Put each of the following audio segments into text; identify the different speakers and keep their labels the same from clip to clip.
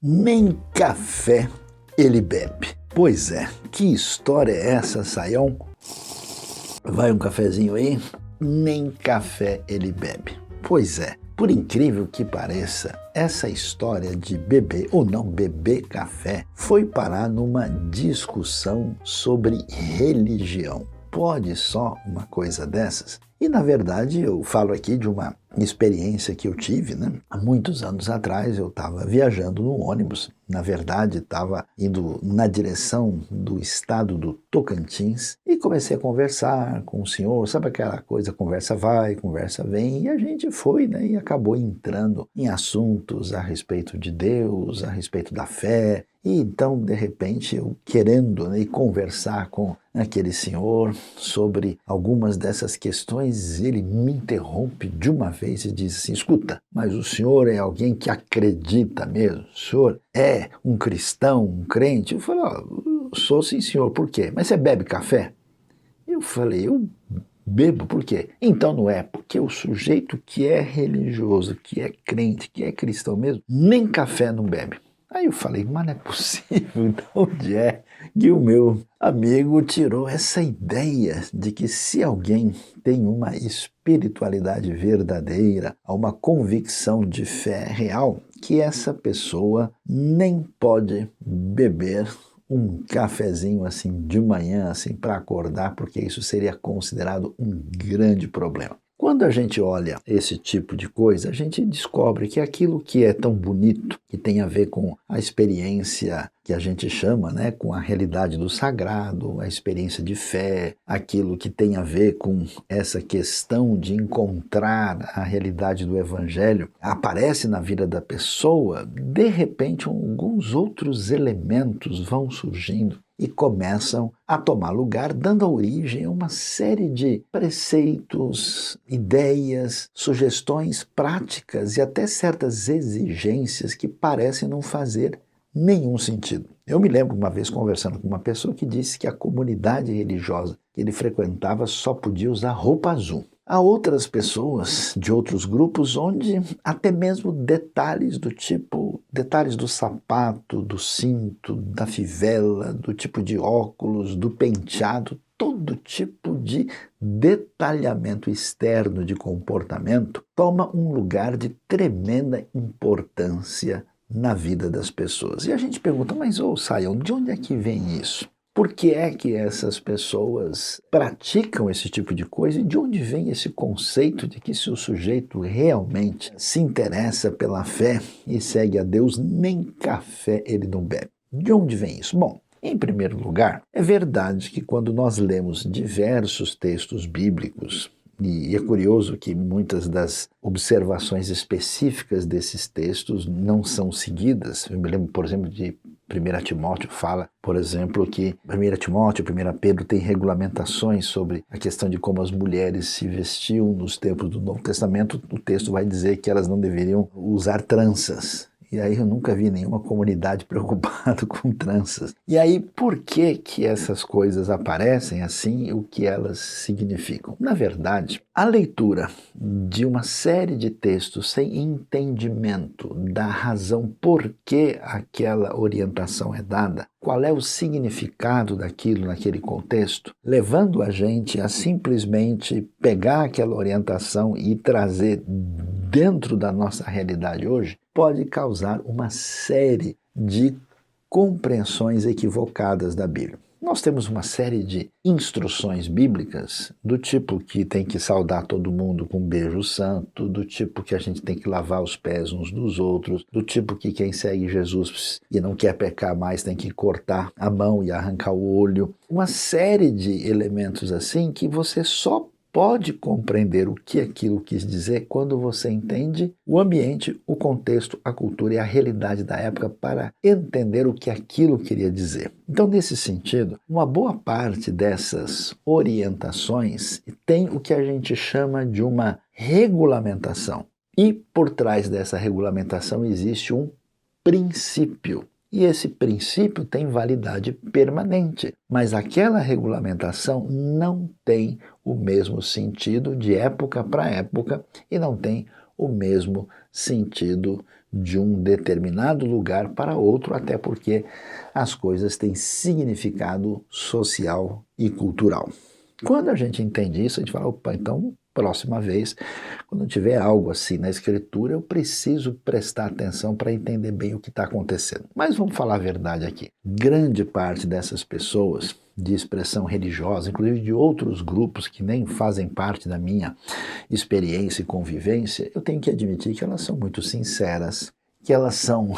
Speaker 1: Nem café ele bebe. Pois é, que história é essa, Saião? Vai um cafezinho aí? Nem café ele bebe. Pois é, por incrível que pareça, essa história de beber ou não beber café foi parar numa discussão sobre religião. Pode só uma coisa dessas? E na verdade eu falo aqui de uma experiência que eu tive, né? Há muitos anos atrás eu estava viajando no ônibus, na verdade estava indo na direção do estado do Tocantins e comecei a conversar com o senhor, sabe aquela coisa, conversa vai, conversa vem, e a gente foi, né? E acabou entrando em assuntos a respeito de Deus, a respeito da fé. E então, de repente, eu querendo, né, conversar com aquele senhor sobre algumas dessas questões, ele me interrompe de uma vez e diz assim: escuta, mas o senhor é alguém que acredita mesmo? O senhor é um cristão, um crente? Eu falei: sou sim, senhor. Por quê? Mas você bebe café? Eu falei: eu bebo. Por quê? Então não é, porque o sujeito que é religioso, que é crente, que é cristão mesmo, nem café não bebe. Aí eu falei: mas não é possível, de onde é que o meu amigo tirou essa ideia de que se alguém tem uma espiritualidade verdadeira, uma convicção de fé real, que essa pessoa nem pode beber um cafezinho assim de manhã assim para acordar, porque isso seria considerado um grande problema. Quando a gente olha esse tipo de coisa, a gente descobre que aquilo que é tão bonito, que tem a ver com a experiência que a gente chama, né, com a realidade do sagrado, a experiência de fé, aquilo que tem a ver com essa questão de encontrar a realidade do evangelho, aparece na vida da pessoa, de repente alguns outros elementos vão surgindo e começam a tomar lugar, dando origem a uma série de preceitos, ideias, sugestões práticas e até certas exigências que parecem não fazer nenhum sentido. Eu me lembro uma vez conversando com uma pessoa que disse que a comunidade religiosa que ele frequentava só podia usar roupa azul. Há outras pessoas de outros grupos onde até mesmo detalhes do tipo, detalhes do sapato, do cinto, da fivela, do tipo de óculos, do penteado, todo tipo de detalhamento externo de comportamento toma um lugar de tremenda importância na vida das pessoas. E a gente pergunta: mas Saião, de onde é que vem isso? Por que é que essas pessoas praticam esse tipo de coisa e de onde vem esse conceito de que se o sujeito realmente se interessa pela fé e segue a Deus, nem café ele não bebe? De onde vem isso? Bom, em primeiro lugar, é verdade que quando nós lemos diversos textos bíblicos, e é curioso que muitas das observações específicas desses textos não são seguidas. Eu me lembro, por exemplo, de 1 Timóteo fala, por exemplo, que 1 Timóteo, 1 Pedro tem regulamentações sobre a questão de como as mulheres se vestiam nos tempos do Novo Testamento. O texto vai dizer que elas não deveriam usar tranças. E aí eu nunca vi nenhuma comunidade preocupada com tranças. E aí por que que essas coisas aparecem assim e o que elas significam? Na verdade, a leitura de uma série de textos sem entendimento da razão por que aquela orientação é dada, qual é o significado daquilo naquele contexto, levando a gente a simplesmente pegar aquela orientação e trazer dentro da nossa realidade hoje, pode causar uma série de compreensões equivocadas da Bíblia. Nós temos uma série de instruções bíblicas do tipo que tem que saudar todo mundo com um beijo santo, do tipo que a gente tem que lavar os pés uns dos outros, do tipo que quem segue Jesus e não quer pecar mais tem que cortar a mão e arrancar o olho. Uma série de elementos assim que você só pode compreender o que aquilo quis dizer quando você entende o ambiente, o contexto, a cultura e a realidade da época para entender o que aquilo queria dizer. Então, nesse sentido, uma boa parte dessas orientações tem o que a gente chama de uma regulamentação. E por trás dessa regulamentação existe um princípio. E esse princípio tem validade permanente, mas aquela regulamentação não tem o mesmo sentido de época para época e não tem o mesmo sentido de um determinado lugar para outro, até porque as coisas têm significado social e cultural. Quando a gente entende isso, a gente fala, opa, então, próxima vez, quando tiver algo assim na Escritura, eu preciso prestar atenção para entender bem o que está acontecendo. Mas vamos falar a verdade aqui. Grande parte dessas pessoas de expressão religiosa, inclusive de outros grupos que nem fazem parte da minha experiência e convivência, eu tenho que admitir que elas são muito sinceras, que elas são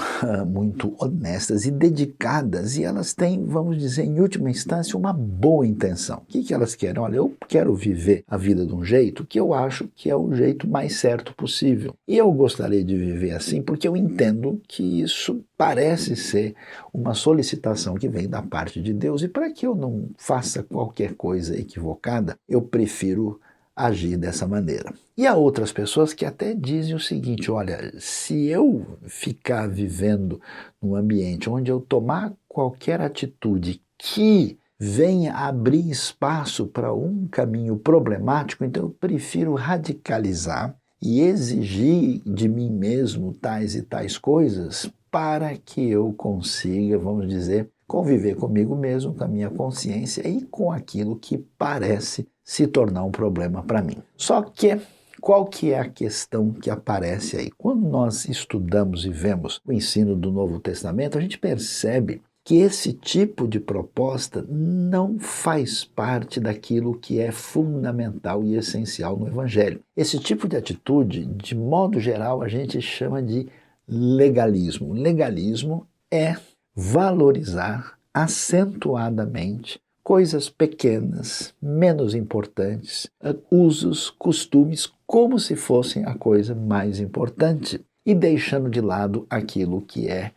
Speaker 1: muito honestas e dedicadas, e elas têm, vamos dizer, em última instância, uma boa intenção. O que elas querem? Olha, eu quero viver a vida de um jeito que eu acho que é o jeito mais certo possível. E eu gostaria de viver assim porque eu entendo que isso parece ser uma solicitação que vem da parte de Deus, e para que eu não faça qualquer coisa equivocada, eu prefiro agir dessa maneira. E há outras pessoas que até dizem o seguinte, olha, se eu ficar vivendo num ambiente onde eu tomar qualquer atitude que venha abrir espaço para um caminho problemático, então eu prefiro radicalizar e exigir de mim mesmo tais e tais coisas para que eu consiga, vamos dizer, conviver comigo mesmo, com a minha consciência e com aquilo que parece se tornar um problema para mim. Só que, qual que é a questão que aparece aí? Quando nós estudamos e vemos o ensino do Novo Testamento, a gente percebe que esse tipo de proposta não faz parte daquilo que é fundamental e essencial no Evangelho. Esse tipo de atitude, de modo geral, a gente chama de legalismo. Legalismo é valorizar acentuadamente coisas pequenas, menos importantes, usos, costumes, como se fossem a coisa mais importante, e deixando de lado aquilo que é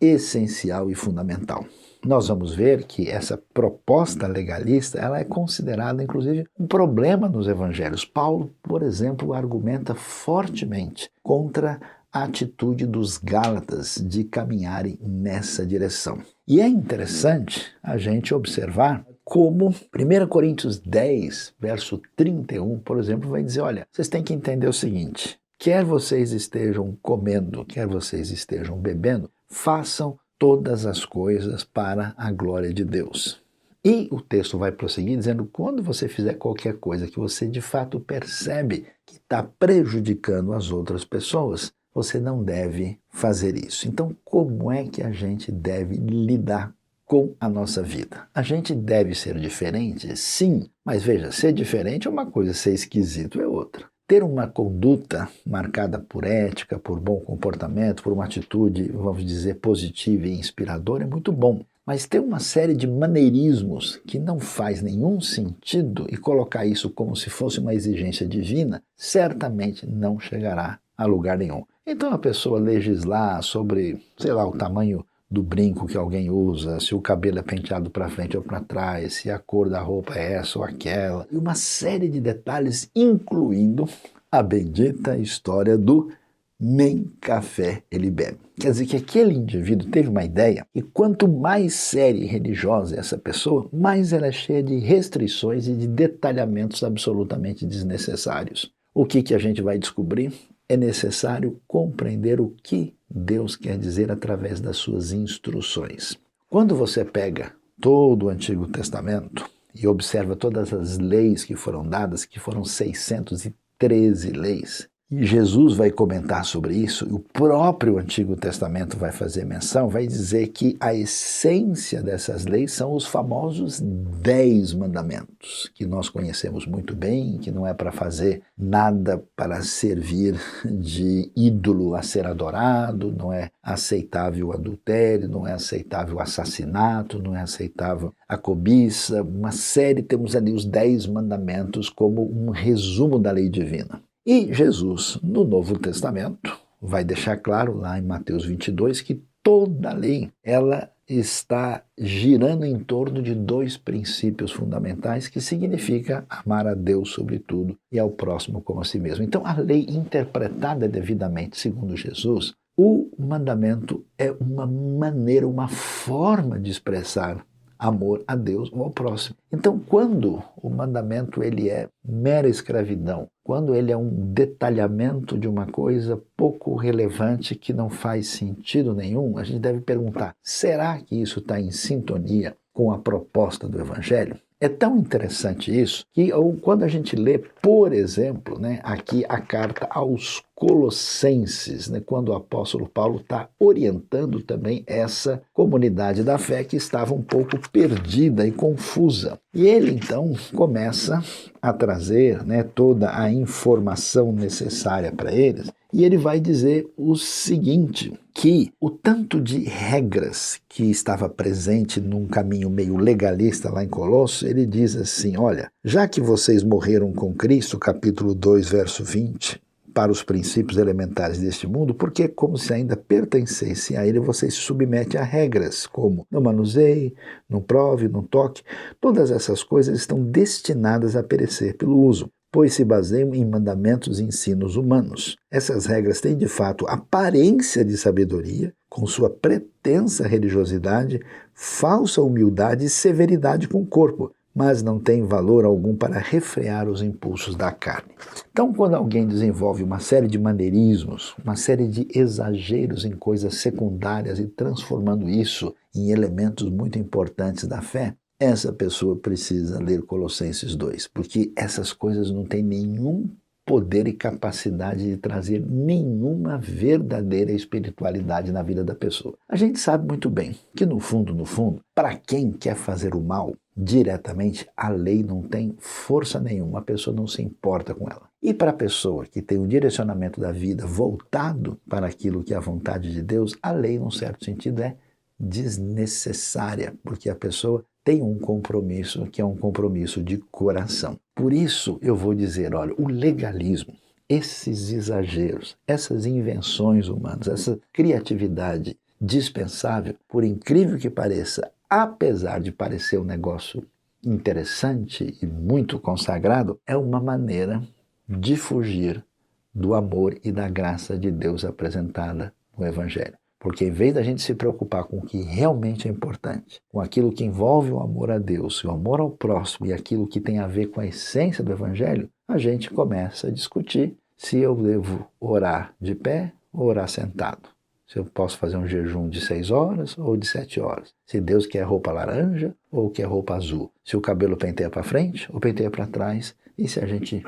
Speaker 1: essencial e fundamental. Nós vamos ver que essa proposta legalista ela é considerada, inclusive, um problema nos evangelhos. Paulo, por exemplo, argumenta fortemente contra a atitude dos Gálatas de caminharem nessa direção. E é interessante a gente observar como 1 Coríntios 10, verso 31, por exemplo, vai dizer, olha, vocês têm que entender o seguinte, quer vocês estejam comendo, quer vocês estejam bebendo, façam todas as coisas para a glória de Deus. E o texto vai prosseguir dizendo, quando você fizer qualquer coisa que você de fato percebe que está prejudicando as outras pessoas, você não deve fazer isso. Então, como é que a gente deve lidar com a nossa vida? A gente deve ser diferente? Sim, mas veja, ser diferente é uma coisa, ser esquisito é outra. Ter uma conduta marcada por ética, por bom comportamento, por uma atitude, vamos dizer, positiva e inspiradora é muito bom. Mas ter uma série de maneirismos que não faz nenhum sentido e colocar isso como se fosse uma exigência divina, certamente não chegará a lugar nenhum. Então a pessoa legislar sobre, sei lá, o tamanho do brinco que alguém usa, se o cabelo é penteado para frente ou para trás, se a cor da roupa é essa ou aquela, e uma série de detalhes, incluindo a bendita história do nem café ele bebe. Quer dizer que aquele indivíduo teve uma ideia e quanto mais séria e religiosa é essa pessoa, mais ela é cheia de restrições e de detalhamentos absolutamente desnecessários. O que a gente vai descobrir? É necessário compreender o que Deus quer dizer através das suas instruções. Quando você pega todo o Antigo Testamento e observa todas as leis que foram dadas, que foram 613 leis, e Jesus vai comentar sobre isso, e o próprio Antigo Testamento vai fazer menção, vai dizer que a essência dessas leis são os famosos 10 mandamentos, que nós conhecemos muito bem, que não é para fazer nada para servir de ídolo a ser adorado, não é aceitável o adultério, não é aceitável o assassinato, não é aceitável a cobiça, uma série, temos ali os 10 mandamentos como um resumo da lei divina. E Jesus, no Novo Testamento, vai deixar claro lá em Mateus 22 que toda a lei ela está girando em torno de 2 princípios fundamentais que significa amar a Deus sobre tudo e ao próximo como a si mesmo. Então a lei interpretada devidamente segundo Jesus, o mandamento é uma maneira, uma forma de expressar amor a Deus ou ao próximo. Então, quando o mandamento ele é mera escravidão, quando ele é um detalhamento de uma coisa pouco relevante que não faz sentido nenhum, a gente deve perguntar, será que isso está em sintonia com a proposta do Evangelho? É tão interessante isso que quando a gente lê, por exemplo, aqui a carta aos Colossenses, quando o apóstolo Paulo está orientando também essa comunidade da fé que estava um pouco perdida e confusa. E ele então começa a trazer toda a informação necessária para eles, e ele vai dizer o seguinte, que o tanto de regras que estava presente num caminho meio legalista lá em Colossos, ele diz assim, olha, já que vocês morreram com Cristo, capítulo 2, verso 20, para os princípios elementares deste mundo, porque como se ainda pertencessem a ele, vocês se submetem a regras, como não manuseie, não prove, não toque. Todas essas coisas estão destinadas a perecer pelo uso, pois se baseiam em mandamentos e ensinos humanos. Essas regras têm, de fato, aparência de sabedoria, com sua pretensa religiosidade, falsa humildade e severidade com o corpo, mas não tem valor algum para refrear os impulsos da carne. Então, quando alguém desenvolve uma série de maneirismos, uma série de exageros em coisas secundárias e transformando isso em elementos muito importantes da fé, essa pessoa precisa ler Colossenses 2, porque essas coisas não têm nenhum poder e capacidade de trazer nenhuma verdadeira espiritualidade na vida da pessoa. A gente sabe muito bem que no fundo, para quem quer fazer o mal diretamente, a lei não tem força nenhuma, a pessoa não se importa com ela. E para a pessoa que tem o direcionamento da vida voltado para aquilo que é a vontade de Deus, a lei, num certo sentido, é desnecessária, porque a pessoa tem um compromisso que é um compromisso de coração. Por isso eu vou dizer, olha, o legalismo, esses exageros, essas invenções humanas, essa criatividade dispensável, por incrível que pareça, apesar de parecer um negócio interessante e muito consagrado, é uma maneira de fugir do amor e da graça de Deus apresentada no Evangelho. Porque em vez da gente se preocupar com o que realmente é importante, com aquilo que envolve o amor a Deus, o amor ao próximo e aquilo que tem a ver com a essência do Evangelho, a gente começa a discutir se eu devo orar de pé ou orar sentado. Se eu posso fazer um jejum de 6 horas ou de 7 horas. Se Deus quer roupa laranja ou quer roupa azul. Se o cabelo penteia para frente ou penteia para trás. E se a gente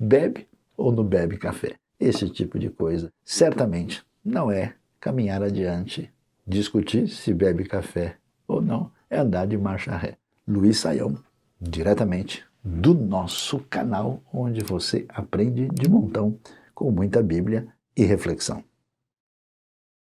Speaker 1: bebe ou não bebe café. Esse tipo de coisa certamente não é caminhar adiante, discutir se bebe café ou não, é andar de marcha ré. Luiz Saião, diretamente do nosso canal, onde você aprende de montão com muita Bíblia e reflexão.